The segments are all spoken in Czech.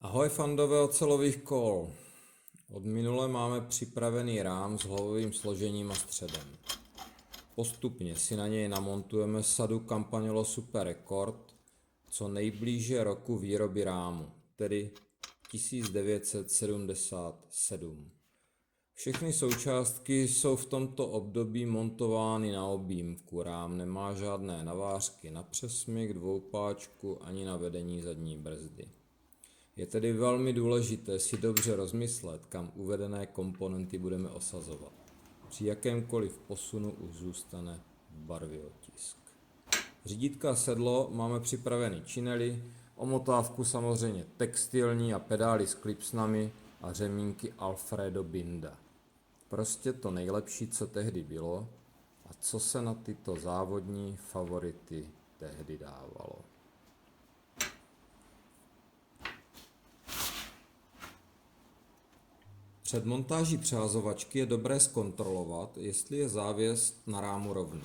Ahoj fandové ocelových kol. Od minule máme připravený rám s hlavovým složením a středem. Postupně si na něj namontujeme sadu Campagnolo Super Record co nejblíže roku výroby rámu, tedy 1977. Všechny součástky jsou v tomto období montovány na objímku. Rám nemá žádné navářky na přesmyk, dvoupáčku ani na vedení zadní brzdy. Je tedy velmi důležité si dobře rozmyslet, kam uvedené komponenty budeme osazovat. Při jakémkoliv posunu už zůstane v barvě otisk. Řídítka a sedlo máme připraveny činely, omotávku samozřejmě textilní a pedály s klipsnami a řemínky Alfredo Binda. Prostě to nejlepší, co tehdy bylo a co se na tyto závodní favority tehdy dávalo. Před montáží přehazovačky je dobré zkontrolovat, jestli je závěs na rámu rovný.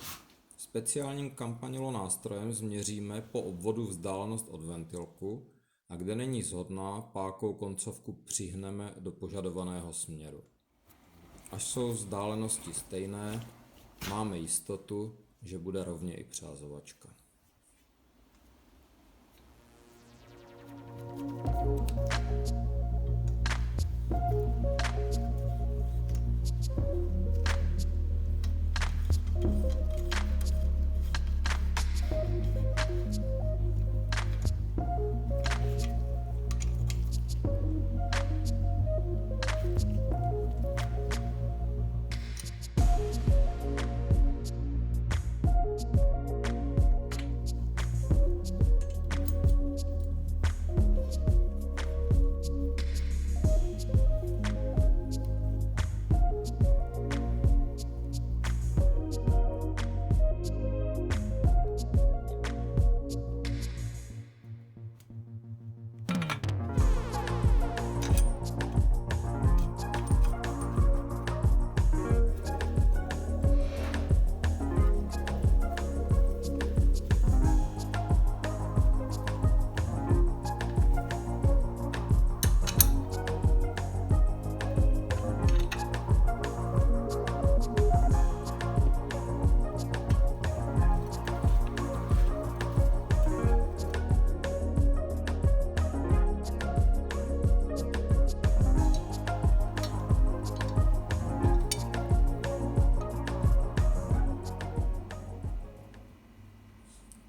Speciálním Campagnolo nástrojem změříme po obvodu vzdálenost od ventilku a kde není shodná, pákou koncovku přihneme do požadovaného směru. Až jsou vzdálenosti stejné, máme jistotu, že bude rovně i přehazovačka.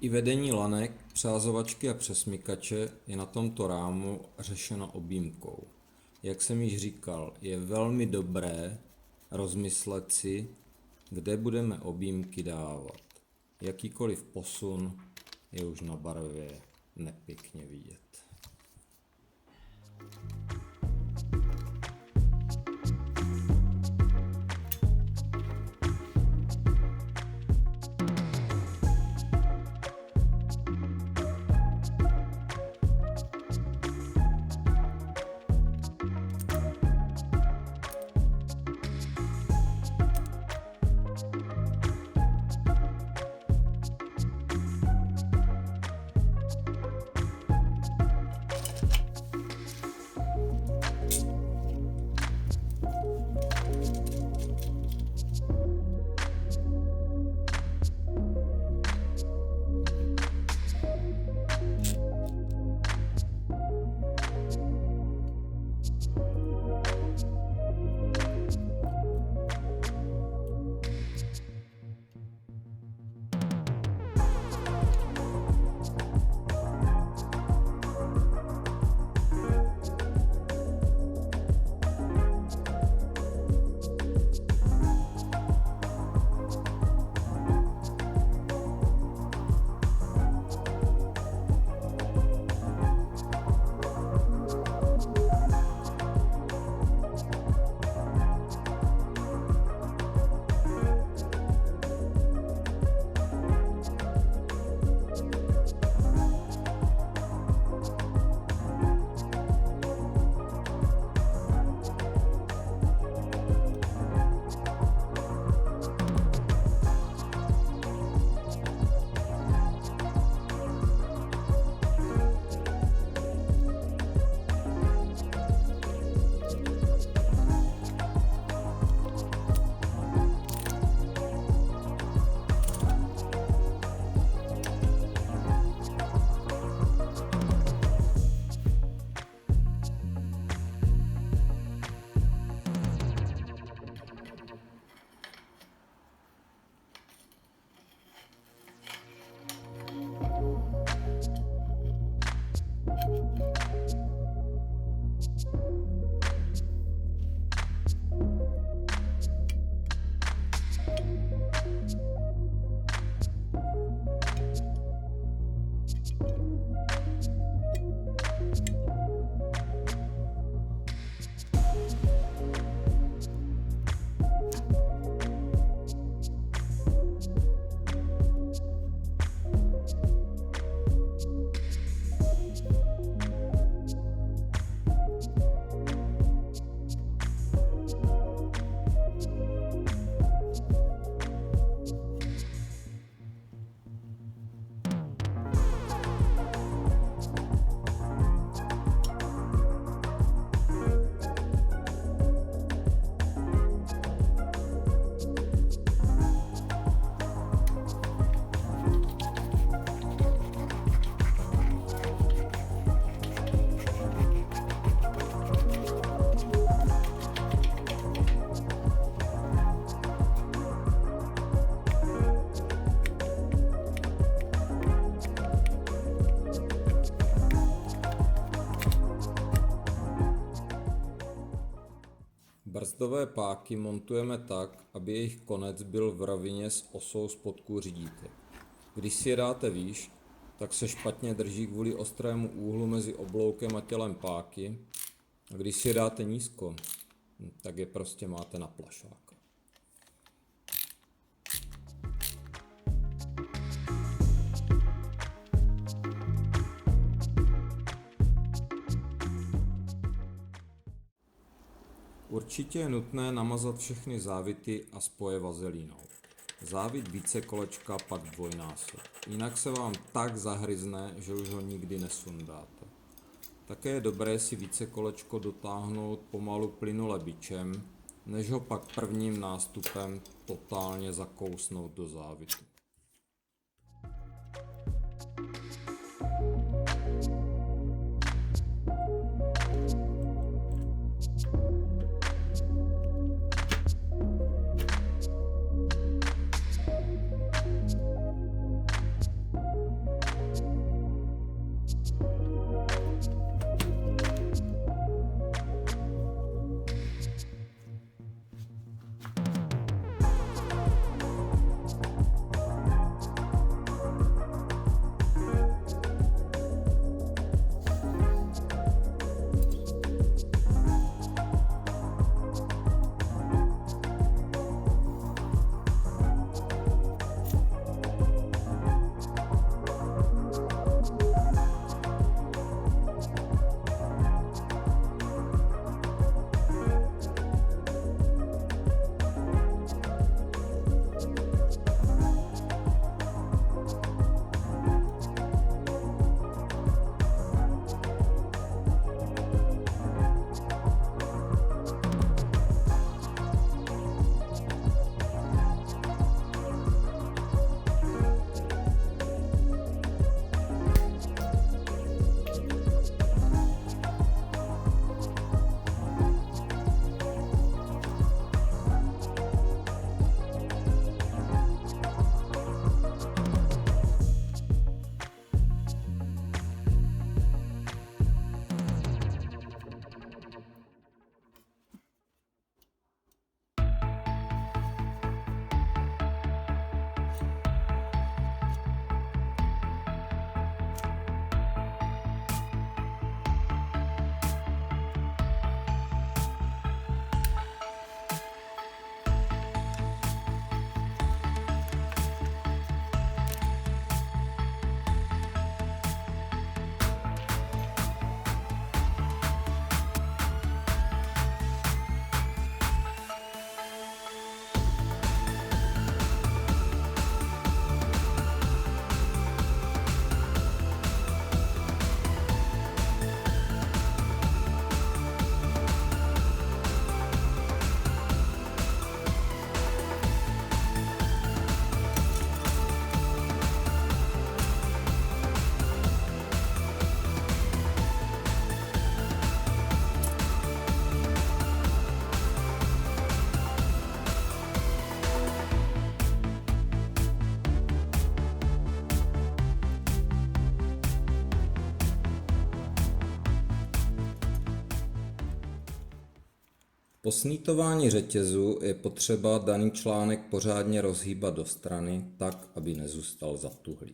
I vedení lanek, přehazovačky a přesmykače je na tomto rámu řešeno objímkou. Jak jsem již říkal, je velmi dobré rozmyslet si, kde budeme objímky dávat. Jakýkoliv posun je už na barvě nepěkně vidět. Brzdové páky montujeme tak, aby jejich konec byl v rovině s osou spodku řídítek. Když si je dáte výš, tak se špatně drží kvůli ostrému úhlu mezi obloukem a tělem páky, a když si je dáte nízko, tak je prostě máte na plašáka. Určitě je nutné namazat všechny závity a spoje vazelínou. Závit více kolečka, pak dvojnásob. Jinak se vám tak zahryzne, že už ho nikdy nesundáte. Také je dobré si více kolečko dotáhnout pomalu plynule bičem, než ho pak prvním nástupem totálně zakousnout do závitu. Po snítování řetězu je potřeba daný článek pořádně rozhýbat do strany, tak, aby nezůstal zatuhlý.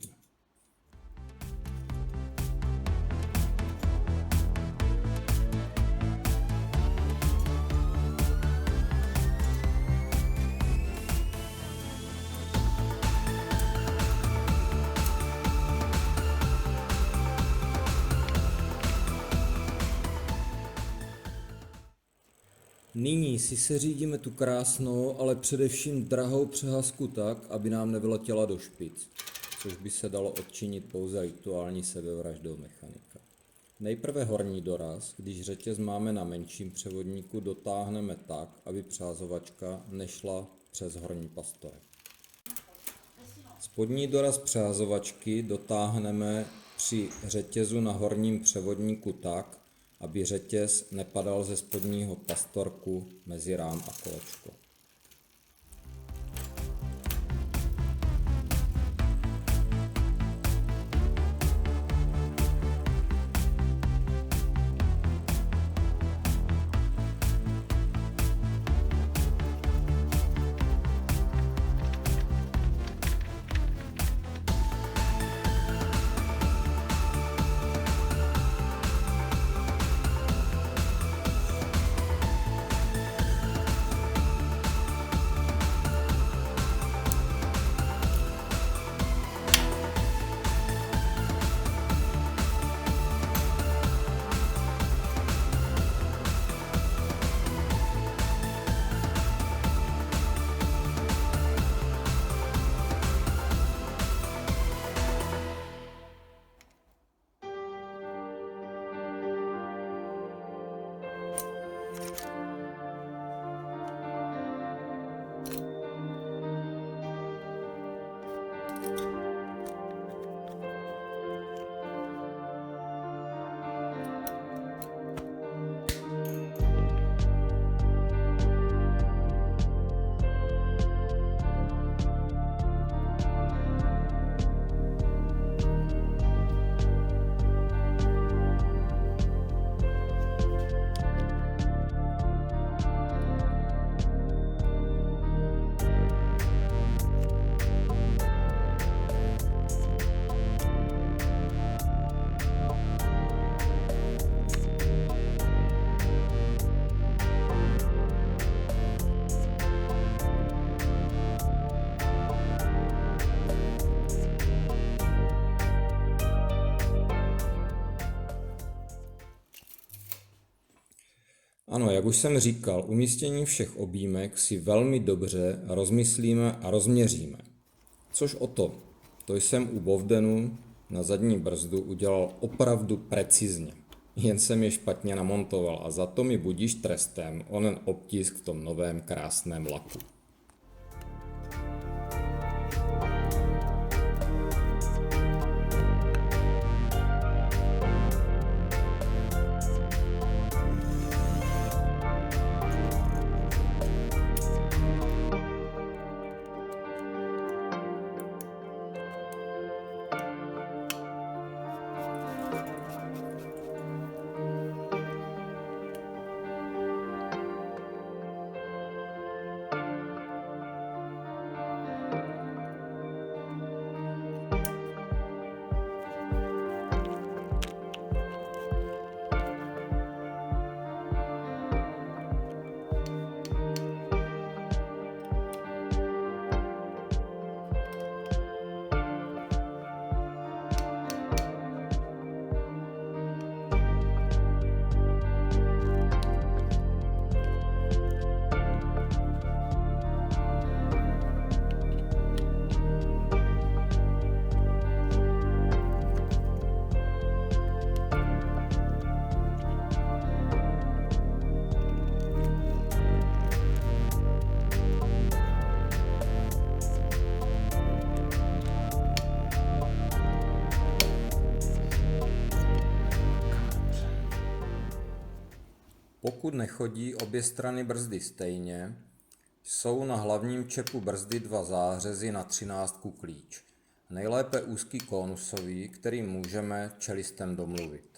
Nyní si seřídíme tu krásnou, ale především drahou přehazku tak, aby nám nevyletěla do špic, což by se dalo odčinit pouze rituální sebevraždou mechanika. Nejprve horní doraz, když řetěz máme na menším převodníku, dotáhneme tak, aby přehazovačka nešla přes horní pastorek. Spodní doraz přehazovačky dotáhneme při řetězu na horním převodníku tak, aby řetěz nepadal ze spodního pastorku mezi rám a kolečko. Ano, jak už jsem říkal, umístění všech objímek si velmi dobře rozmyslíme a rozměříme. Což o to, to jsem u bovdenu na zadní brzdu udělal opravdu precizně. Jen jsem je špatně namontoval a za to mi budíš trestem onen obtisk v tom novém krásném laku. Pokud nechodí obě strany brzdy stejně, jsou na hlavním čepu brzdy dva zářezy na 13 klíč. Nejlépe úzký konusový, který můžeme čelistem domluvit.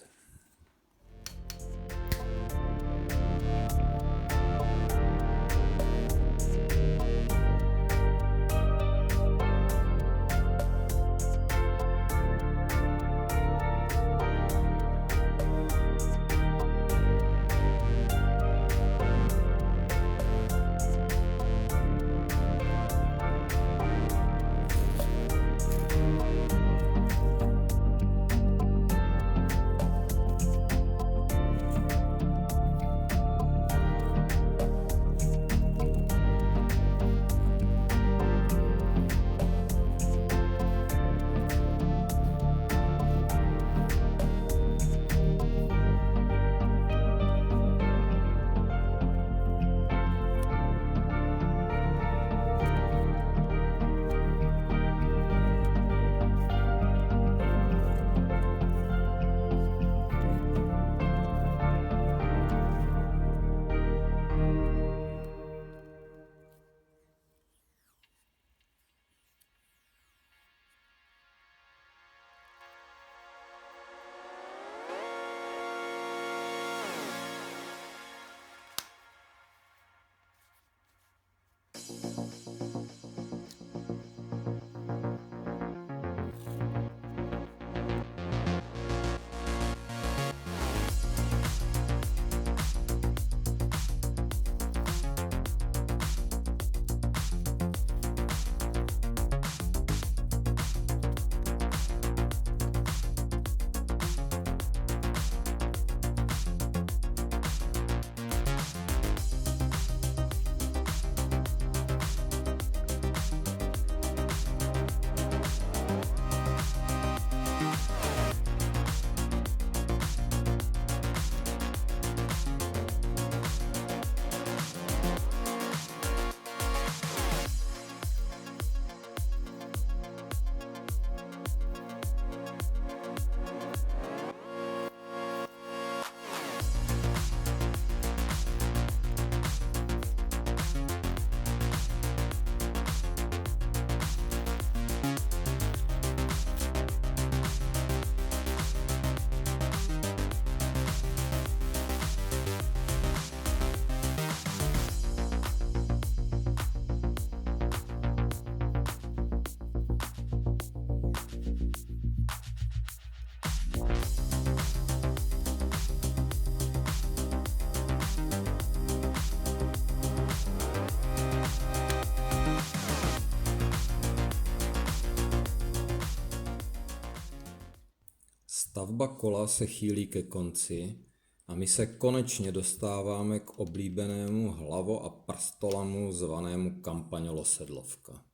Stavba kola se chýlí ke konci a my se konečně dostáváme k oblíbenému hlavo- a prstolamu zvanému kampaňolosedlovka.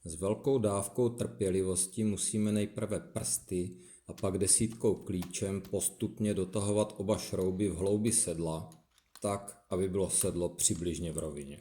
S velkou dávkou trpělivosti musíme nejprve prsty a pak desítkou klíčem postupně dotahovat oba šrouby v hloubi sedla, tak, aby bylo sedlo přibližně v rovině.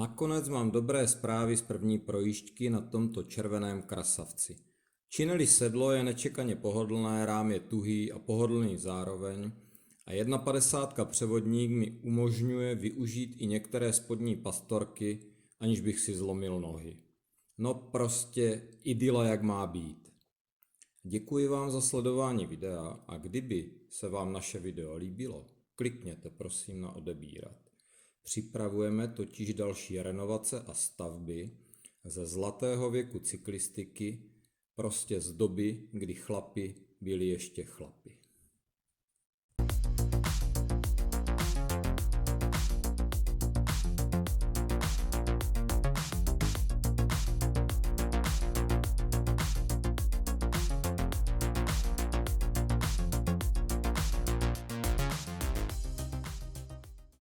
Nakonec mám dobré zprávy z první projížďky na tomto červeném krasavci. Čineli sedlo je nečekaně pohodlné, rám je tuhý a pohodlný zároveň a 1,50 převodník mi umožňuje využít i některé spodní pastorky, aniž bych si zlomil nohy. No prostě idyla jak má být. Děkuji vám za sledování videa a kdyby se vám naše video líbilo, klikněte prosím na odebírat. Připravujeme totiž další renovace a stavby ze zlatého věku cyklistiky, prostě z doby, kdy chlapi byli ještě chlapi.